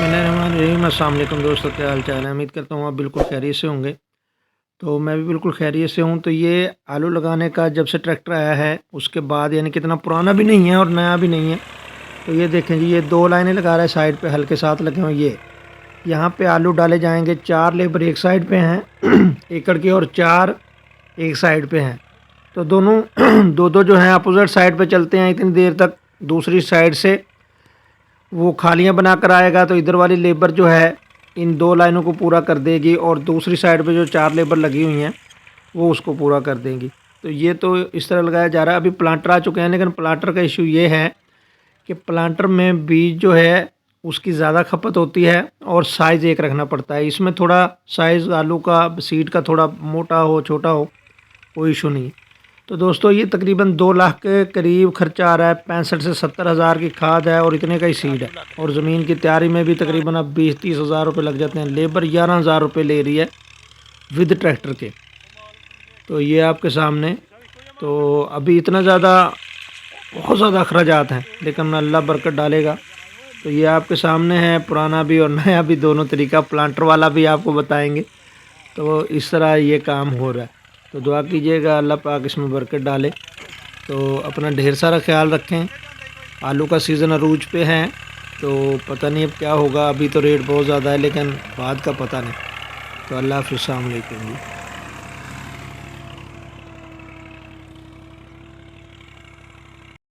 बिस्मिल्लाहिर्रहमानिर्रहीम। अस्सलाम वालेकुम दोस्तों, क्या हाल चाल है। उम्मीद करता हूँ आप बिल्कुल खैरियत से होंगे। तो मैं भी बिल्कुल खैरियत से हूँ। तो ये आलू लगाने का जब से ट्रैक्टर आया है उसके बाद, यानी कितना पुराना भी नहीं है और नया भी नहीं है। तो ये देखें जी, ये 2 लाइनें लगा रहा है, साइड पे हल्के साथ लगे हुए। ये यहाँ पे आलू डाले जाएंगे। 4 लेबर एक साइड पे हैं एकड़ की, और 4 एक साइड पे हैं। तो दोनों दो दो जो हैं अपोजिट साइड पे चलते हैं इतनी देर तक। दूसरी साइड से वो खालियाँ बना कर आएगा, तो इधर वाली लेबर जो है इन 2 लाइनों को पूरा कर देगी, और दूसरी साइड पे जो 4 लेबर लगी हुई हैं वो उसको पूरा कर देंगी। तो ये तो इस तरह लगाया जा रहा है। अभी प्लांटर आ चुके हैं, लेकिन प्लांटर का इशू ये है कि प्लांटर में बीज जो है उसकी ज़्यादा खपत होती है और साइज़ एक रखना पड़ता है। इसमें थोड़ा साइज़ आलू का सीड का थोड़ा मोटा हो छोटा हो कोई इशू नहीं। तो दोस्तों ये तकरीबन 2 लाख के करीब खर्चा आ रहा है। 65 से 70 हज़ार की खाद है और इतने का ही सीड है, और ज़मीन की तैयारी में भी तकरीबन अब 20-30 हज़ार रुपये लग जाते हैं। लेबर 11 हज़ार रुपये ले रही है विद ट्रैक्टर के। तो ये आपके सामने। तो अभी इतना ज़्यादा बहुत ज़्यादा अखराजात हैं, लेकिन अल्लाह बरकत डालेगा। तो ये आपके सामने है, पुराना भी और नया भी दोनों तरीका। प्लांटर वाला भी आपको बताएंगे। तो इस तरह ये काम हो रहा है। तो दुआ कीजिएगा अल्लाह पाक इसमें बरकत डाले। तो अपना ढेर सारा ख्याल रखें। आलू का सीज़न अरूज पे है, तो पता नहीं अब क्या होगा। अभी तो रेट बहुत ज़्यादा है, लेकिन बाद का पता नहीं। तो अल्लाह हाफ़िज़, अस्सलाम वालेकुम जी।